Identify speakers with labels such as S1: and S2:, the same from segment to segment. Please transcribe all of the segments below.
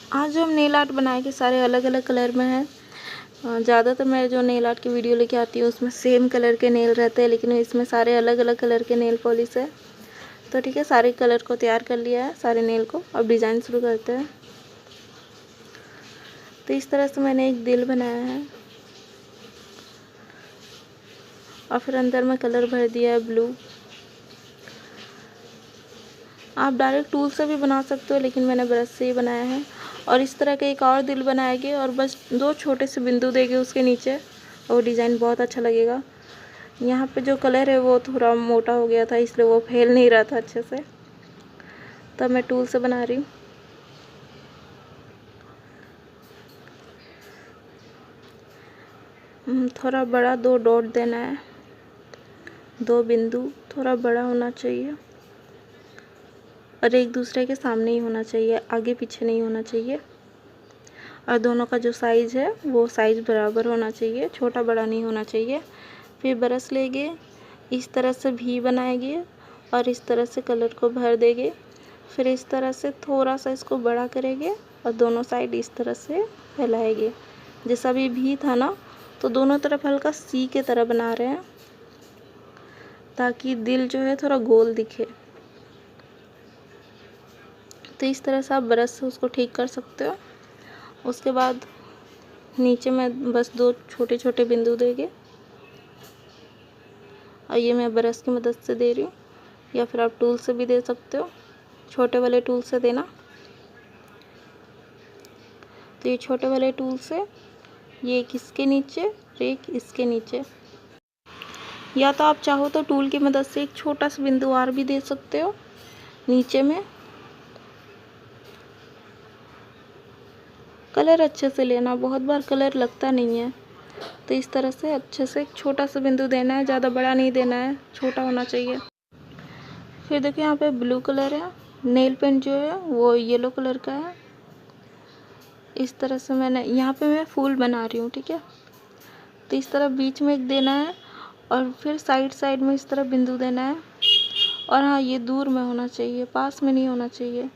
S1: आज जो हम नेल आर्ट बनाएंगे सारे अलग अलग कलर में हैं। ज़्यादातर मैं जो नेल आर्ट की वीडियो लेके आती हूँ उसमें सेम कलर के नेल रहते हैं, लेकिन इसमें सारे अलग अलग कलर के नेल पॉलिश है। तो ठीक है, सारे कलर को तैयार कर लिया है, सारे नेल को। अब डिज़ाइन शुरू करते हैं। तो इस तरह से मैंने एक दिल बनाया है और फिर अंदर में कलर भर दिया है ब्लू। आप डायरेक्ट टूल से भी बना सकते हो, लेकिन मैंने ब्रश से ही बनाया है। और इस तरह का एक और दिल बनाएंगे और बस 2 छोटे से बिंदु देंगे उसके नीचे, और डिज़ाइन बहुत अच्छा लगेगा। यहाँ पे जो कलर है वो थोड़ा मोटा हो गया था, इसलिए वो फैल नहीं रहा था अच्छे से, तब मैं टूल से बना रही हूँ। थोड़ा बड़ा 2 डॉट देना है, 2 बिंदु थोड़ा बड़ा होना चाहिए और एक दूसरे के सामने ही होना चाहिए, आगे पीछे नहीं होना चाहिए। और दोनों का जो साइज़ है वो साइज़ बराबर होना चाहिए, छोटा बड़ा नहीं होना चाहिए। फिर ब्रश लेंगे, इस तरह से भी बनाएंगे और इस तरह से कलर को भर देंगे। फिर इस तरह से थोड़ा सा इसको बड़ा करेंगे और दोनों साइड इस तरह से फैलाएंगे। जैसा भी था ना, तो दोनों तरफ हल्का सी के तरह बना रहे हैं ताकि दिल जो है थोड़ा गोल दिखे। तो इस तरह से आप ब्रश से उसको ठीक कर सकते हो। उसके बाद नीचे में बस 2 छोटे छोटे बिंदु देंगे और ये मैं ब्रश की मदद से दे रही हूँ, या फिर आप टूल से भी दे सकते हो, छोटे वाले टूल से देना। तो ये छोटे वाले टूल से ये एक इसके नीचे और एक इसके नीचे, या तो आप चाहो तो टूल की मदद से एक छोटा सा बिंदु और भी दे सकते हो नीचे में। कलर अच्छे से लेना, बहुत बार कलर लगता नहीं है। तो इस तरह से अच्छे से एक छोटा सा बिंदु देना है, ज़्यादा बड़ा नहीं देना है, छोटा होना चाहिए। फिर देखिए यहाँ पे ब्लू कलर है, नेल पेंट जो है वो येलो कलर का है। इस तरह से मैंने यहाँ पे मैं फूल बना रही हूँ, ठीक है। तो इस तरह बीच में एक देना है और फिर साइड साइड में इस तरह बिंदु देना है। और हाँ, ये दूर में होना चाहिए, पास में नहीं होना चाहिए।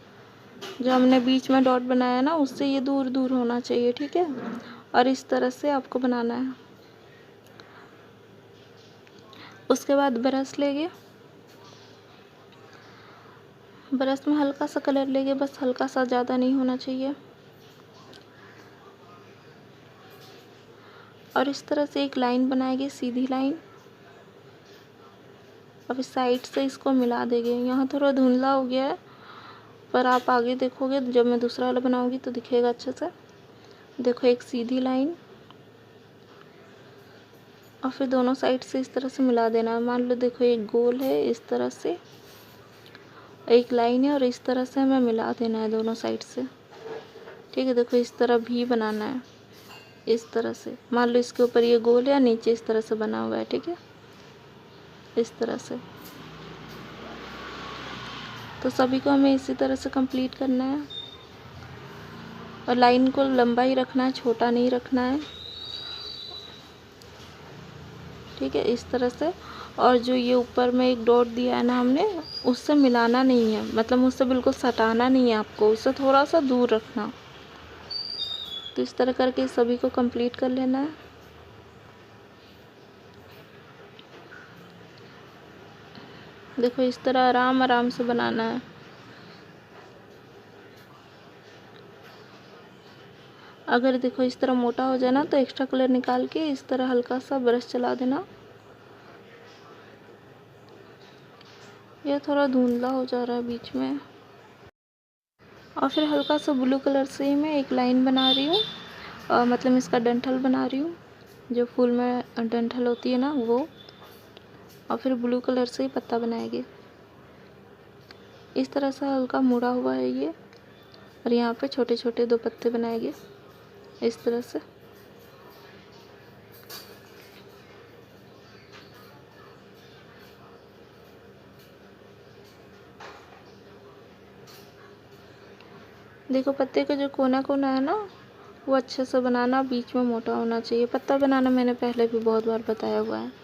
S1: जो हमने बीच में डॉट बनाया है ना, उससे ये दूर दूर होना चाहिए, ठीक है। और इस तरह से आपको बनाना है। उसके बाद ब्रश लेंगे, ब्रश में हल्का सा कलर लेंगे, बस हल्का सा, ज़्यादा नहीं होना चाहिए। और इस तरह से एक लाइन बनाएंगे, सीधी लाइन। अब इस साइड से इसको मिला देंगे। यहाँ थोड़ा धुंधला हो गया है, पर आप आगे देखोगे जब मैं दूसरा वाला बनाऊंगी तो दिखेगा अच्छे से। देखो, एक सीधी लाइन और फिर दोनों साइड से इस तरह से मिला देना है। मान लो देखो, एक गोल है, इस तरह से एक लाइन है और इस तरह से हमें मिला देना है दोनों साइड से, ठीक है। देखो, इस तरह भी बनाना है, इस तरह से। मान लो इसके ऊपर ये गोल है, नीचे इस तरह से बना हुआ है, ठीक है, इस तरह से। तो सभी को हमें इसी तरह से कंप्लीट करना है और लाइन को लंबा ही रखना है, छोटा नहीं रखना है, ठीक है, इस तरह से। और जो ये ऊपर में एक डॉट दिया है ना हमने, उससे मिलाना नहीं है, मतलब उससे बिल्कुल सटाना नहीं है आपको, उससे थोड़ा सा दूर रखना। तो इस तरह करके सभी को कंप्लीट कर लेना है। देखो, इस तरह आराम आराम से बनाना है। अगर देखो इस तरह मोटा हो जाए ना, तो एक्स्ट्रा कलर निकाल के इस तरह हल्का सा ब्रश चला देना। ये थोड़ा धुंधला हो जा रहा है बीच में। और फिर हल्का सा ब्लू कलर से ही मैं एक लाइन बना रही हूँ, मतलब इसका डंठल बना रही हूँ, जो फूल में डंठल होती है ना, वो। और फिर ब्लू कलर से ही पत्ता बनाएंगे। इस तरह से हल्का मुड़ा हुआ है ये, और यहाँ पे छोटे छोटे 2 पत्ते बनाएंगे इस तरह से। देखो, पत्ते का जो कोना कोना है ना, वो अच्छे से बनाना, बीच में मोटा होना चाहिए। पत्ता बनाना मैंने पहले भी बहुत बार बताया हुआ है।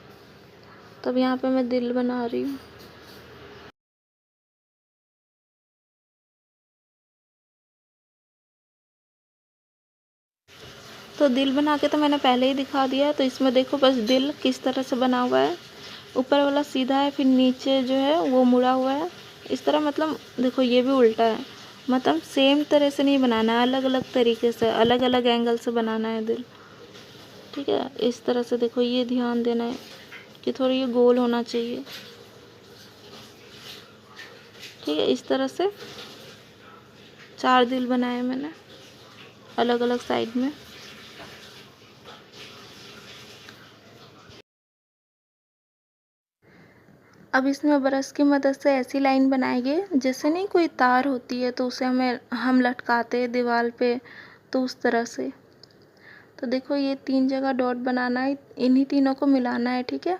S1: तब यहाँ पे मैं दिल बना रही हूँ। तो दिल बना के तो मैंने पहले ही दिखा दिया है। तो इसमें देखो बस दिल किस तरह से बना हुआ है, ऊपर वाला सीधा है, फिर नीचे जो है वो मुड़ा हुआ है इस तरह। मतलब देखो ये भी उल्टा है, मतलब सेम तरह से नहीं बनाना है, अलग अलग तरीके से, अलग अलग एंगल से बनाना है दिल, ठीक है। इस तरह से देखो, ये ध्यान देना है कि थोड़ा ये गोल होना चाहिए, ठीक है। इस तरह से 4 दिल बनाए मैंने अलग अलग साइड में। अब इसमें ब्रश की मदद से ऐसी लाइन बनाएंगे जैसे नहीं कोई तार होती है तो उसे हम लटकाते हैं दीवार पे, तो उस तरह से। तो देखो ये 3 जगह डॉट बनाना है, इन्हीं तीनों को मिलाना है, ठीक है।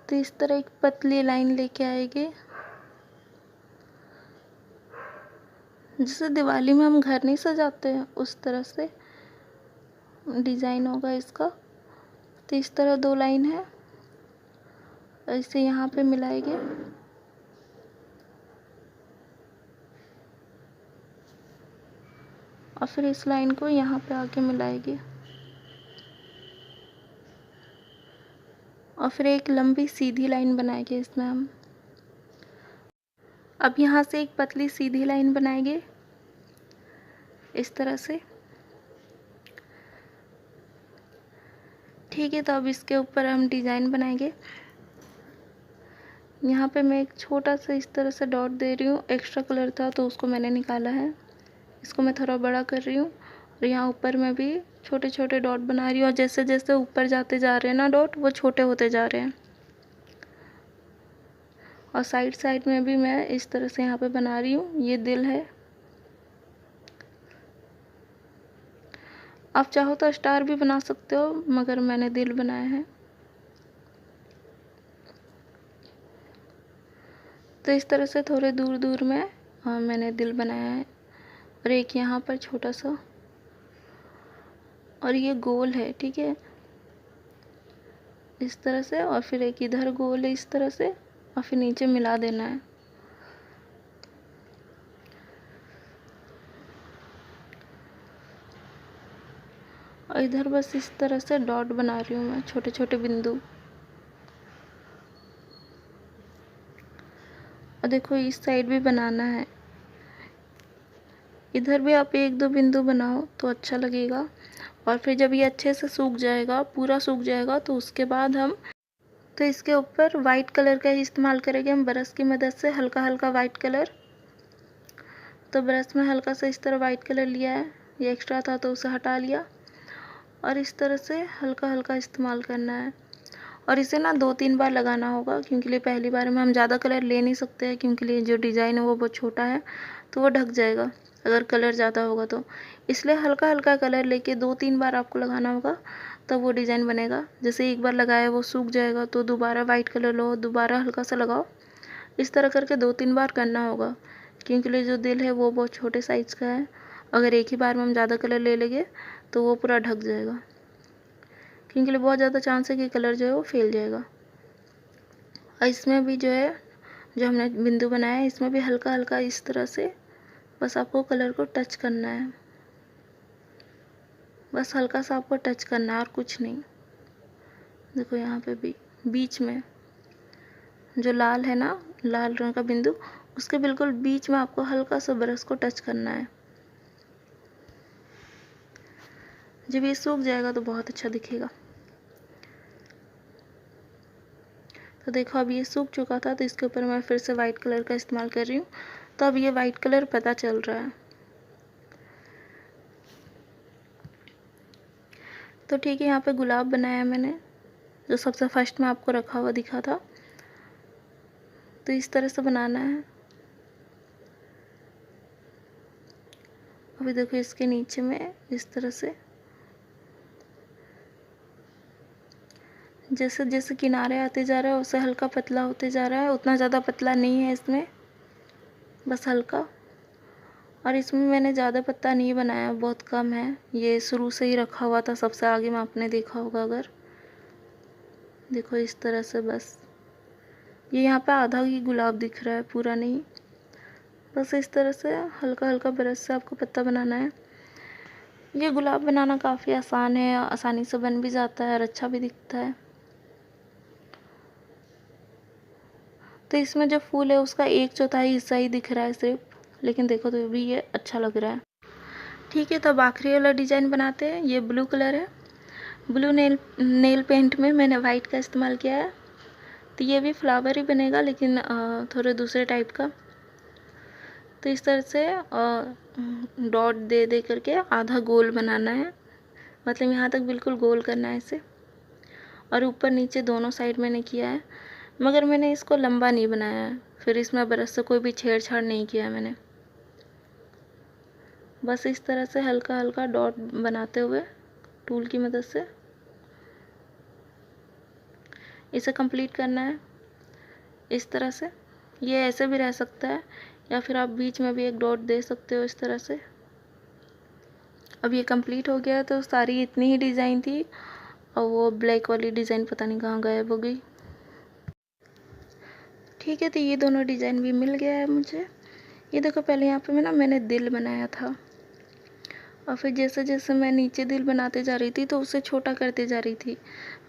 S1: तो इस तरह एक पतली लाइन लेके आएंगे, जैसे दिवाली में हम घर नहीं सजाते हैं उस तरह से डिज़ाइन होगा इसका। तो इस तरह 2 लाइन है, इसे यहाँ पे मिलाएंगे। और फिर इस लाइन को यहाँ पे आके मिलाएंगे, और फिर एक लंबी सीधी लाइन बनाएंगे इसमें हम। अब यहाँ से एक पतली सीधी लाइन बनाएंगे इस तरह से, ठीक है। तो अब इसके ऊपर हम डिज़ाइन बनाएंगे। यहाँ पे मैं एक छोटा सा इस तरह से डॉट दे रही हूँ, एक्स्ट्रा कलर था तो उसको मैंने निकाला है, इसको मैं थोड़ा बड़ा कर रही हूँ। और यहाँ ऊपर मैं भी छोटे छोटे डॉट बना रही हूँ, और जैसे जैसे ऊपर जाते जा रहे हैं ना डॉट, वो छोटे होते जा रहे हैं। और साइड साइड में भी मैं इस तरह से यहाँ पे बना रही हूँ, ये दिल है। आप चाहो तो स्टार भी बना सकते हो, मगर मैंने दिल बनाया है। तो इस तरह से थोड़े दूर दूर में मैंने दिल बनाया है, और एक यहाँ पर छोटा सा, और ये गोल है, ठीक है, इस तरह से। और फिर एक इधर गोल है इस तरह से, और फिर नीचे मिला देना है। और इधर बस इस तरह से डॉट बना रही हूँ मैं, छोटे छोटे बिंदु। और देखो इस साइड भी बनाना है, इधर भी आप 1-2 बिंदु बनाओ तो अच्छा लगेगा। और फिर जब ये अच्छे से सूख जाएगा, पूरा सूख जाएगा, तो उसके बाद हम तो इसके ऊपर वाइट कलर का इस्तेमाल करेंगे हम ब्रश की मदद से, हल्का हल्का वाइट कलर। तो ब्रश में हल्का सा इस तरह वाइट कलर लिया है, ये एक्स्ट्रा था तो उसे हटा लिया। और इस तरह से हल्का हल्का इस्तेमाल करना है, और इसे ना 2-3 बार लगाना होगा, क्योंकि पहली बार में हम ज़्यादा कलर ले नहीं सकते हैं, क्योंकि जो डिज़ाइन है वो बहुत छोटा है, तो वो ढक जाएगा अगर कलर ज़्यादा होगा तो। इसलिए हल्का हल्का कलर लेके 2-3 बार आपको लगाना होगा, तब वो डिज़ाइन बनेगा। जैसे एक बार लगाया वो सूख जाएगा तो दोबारा वाइट कलर लो, दोबारा हल्का सा लगाओ, इस तरह करके 2-3 बार करना होगा, क्योंकि जो दिल है वो बहुत छोटे साइज़ का है। अगर एक ही बार में हम ज़्यादा कलर ले लेंगे तो वो पूरा ढक जाएगा, क्योंकि बहुत ज़्यादा चांस है कि कलर जो है वो फैल जाएगा। और इसमें भी जो है, जो हमने बिंदु बनाया है, इसमें भी हल्का हल्का इस तरह से बस आपको कलर को टच करना है, बस हल्का सा आपको टच करना है और कुछ नहीं। देखो यहाँ पे भी बीच में जो लाल है ना, लाल रंग का बिंदु, उसके बिल्कुल बीच में आपको हल्का सा ब्रश को टच करना है। जब ये सूख जाएगा तो बहुत अच्छा दिखेगा। तो देखो अब ये सूख चुका था, तो इसके ऊपर मैं फिर से वाइट कलर का इस्तेमाल कर रही हूँ। तो अब ये वाइट कलर पता चल रहा है, तो ठीक है। यहाँ पे गुलाब बनाया मैंने, जो सबसे फर्स्ट में आपको रखा हुआ दिखा था। तो इस तरह से बनाना है। अभी देखो इसके नीचे में इस तरह से, जैसे जैसे किनारे आते जा रहा है उससे हल्का पतला होते जा रहा है, उतना ज़्यादा पतला नहीं है इसमें, बस हल्का। और इसमें मैंने ज़्यादा पत्ता नहीं बनाया, बहुत कम है, ये शुरू से ही रखा हुआ था सबसे आगे में, आपने देखा होगा अगर। देखो इस तरह से, बस ये यहाँ पे आधा ही गुलाब दिख रहा है, पूरा नहीं। बस इस तरह से हल्का हल्का ब्रश से आपको पत्ता बनाना है। ये गुलाब बनाना काफ़ी आसान है, आसानी से बन भी जाता है और अच्छा भी दिखता है। तो इसमें जो फूल है उसका 1/4 हिस्सा ही दिख रहा है सिर्फ, लेकिन देखो तो भी ये अच्छा लग रहा है। ठीक है, तो अब आखिरी वाला डिज़ाइन बनाते हैं। ये ब्लू कलर है, ब्लू नेल पेंट में मैंने वाइट का इस्तेमाल किया है। तो ये भी फ्लावर ही बनेगा, लेकिन थोड़े दूसरे टाइप का। तो इस तरह से डॉट दे दे करके आधा गोल बनाना है, मतलब यहाँ तक बिल्कुल गोल करना है इसे। और ऊपर नीचे दोनों साइड मैंने किया है, मगर मैंने इसको लंबा नहीं बनाया है। फिर इसमें ब्रश से कोई भी छेड़छाड़ नहीं किया है मैंने। बस इस तरह से हल्का हल्का डॉट बनाते हुए टूल की मदद से इसे कंप्लीट करना है इस तरह से। ये ऐसे भी रह सकता है, या फिर आप बीच में भी एक डॉट दे सकते हो इस तरह से। अब ये कंप्लीट हो गया। तो सारी इतनी ही डिज़ाइन थी, और वो ब्लैक वाली डिज़ाइन पता नहीं कहाँ गायब हो गई। ठीक है, तो ये दोनों डिज़ाइन भी मिल गया है मुझे। ये देखो, पहले यहाँ पे मैंने दिल बनाया था, और फिर जैसे जैसे मैं नीचे दिल बनाते जा रही थी तो उसे छोटा करते जा रही थी।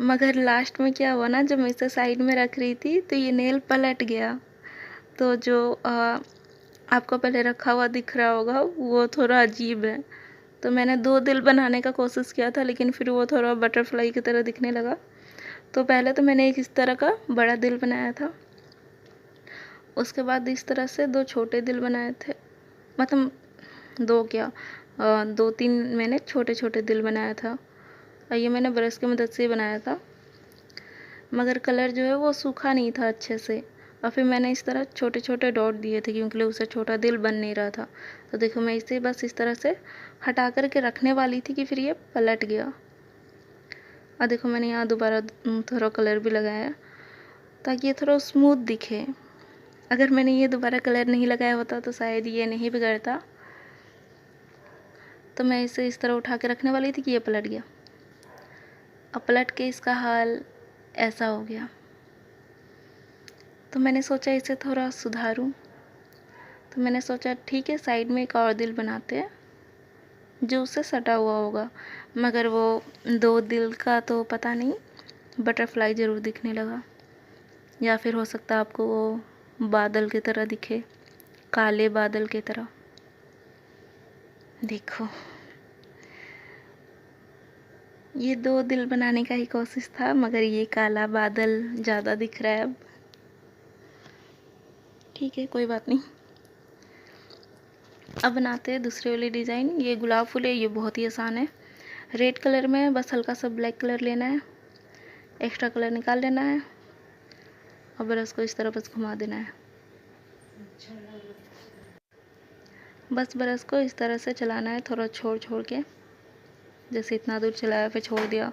S1: मगर लास्ट में क्या हुआ ना, जब मैं इसे साइड में रख रही थी तो ये नेल पलट गया। तो जो आपको पहले रखा हुआ दिख रहा होगा वो थोड़ा अजीब है। तो मैंने 2 दिल बनाने का कोशिश किया था, लेकिन फिर वो थोड़ा बटरफ्लाई की तरह दिखने लगा। तो पहले तो मैंने एक इस तरह का बड़ा दिल बनाया था, उसके बाद इस तरह से 2 छोटे दिल बनाए थे। मतलब 2 क्या, 2-3 मैंने छोटे छोटे दिल बनाया था, और ये मैंने ब्रश की मदद से बनाया था। मगर कलर जो है वो सूखा नहीं था अच्छे से, और फिर मैंने इस तरह छोटे छोटे डॉट दिए थे, क्योंकि उससे छोटा दिल बन नहीं रहा था। तो देखो, मैं इसे बस इस तरह से हटा कर के रखने वाली थी कि फिर ये पलट गया। और देखो, मैंने यहाँ दोबारा थोड़ा कलर भी लगाया ताकि ये थोड़ा स्मूथ दिखे। अगर मैंने ये दोबारा कलर नहीं लगाया होता तो शायद ये नहीं बिगड़ता। तो मैं इसे इस तरह उठा के रखने वाली थी कि ये पलट गया। अब पलट के इसका हाल ऐसा हो गया। तो मैंने सोचा इसे थोड़ा सुधारूं। तो मैंने सोचा ठीक है, साइड में एक और दिल बनाते हैं जो उससे सटा हुआ होगा। मगर वो 2 दिल का तो पता नहीं, बटरफ्लाई ज़रूर दिखने लगा। या फिर हो सकता है आपको वो बादल की तरह दिखे, काले बादल की तरह। देखो, ये 2 दिल बनाने का ही कोशिश था, मगर ये काला बादल ज़्यादा दिख रहा है अब। ठीक है, कोई बात नहीं। अब बनाते हैं दूसरे वाली डिज़ाइन। ये गुलाब फूल है, ये बहुत ही आसान है। रेड कलर में बस हल्का सा ब्लैक कलर लेना है, एक्स्ट्रा कलर निकाल लेना है, और ब्रश को इस तरह बस घुमा देना है। बस ब्रश को इस तरह से चलाना है, थोड़ा छोड़ छोड़ के। जैसे इतना दूर चलाया, फिर छोड़ दिया,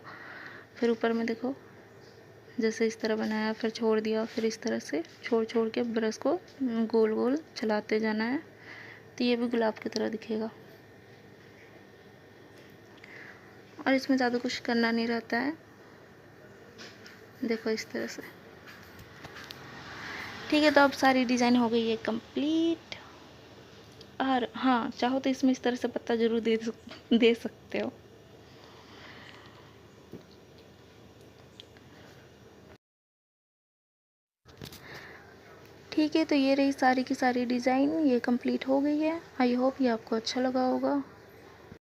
S1: फिर ऊपर में देखो जैसे इस तरह बनाया, फिर छोड़ दिया, फिर इस तरह से छोड़ छोड़ के ब्रश को गोल गोल चलाते जाना है। तो ये भी गुलाब की तरह दिखेगा, और इसमें ज़्यादा कुछ करना नहीं रहता है। देखो इस तरह से। ठीक है, तो अब सारी डिज़ाइन हो गई है कंप्लीट। और हाँ, चाहो तो इसमें इस तरह से पत्ता ज़रूर दे सकते हो। ठीक है, तो ये रही सारी की सारी डिज़ाइन, ये कंप्लीट हो गई है। आई होप ये आपको अच्छा लगा होगा।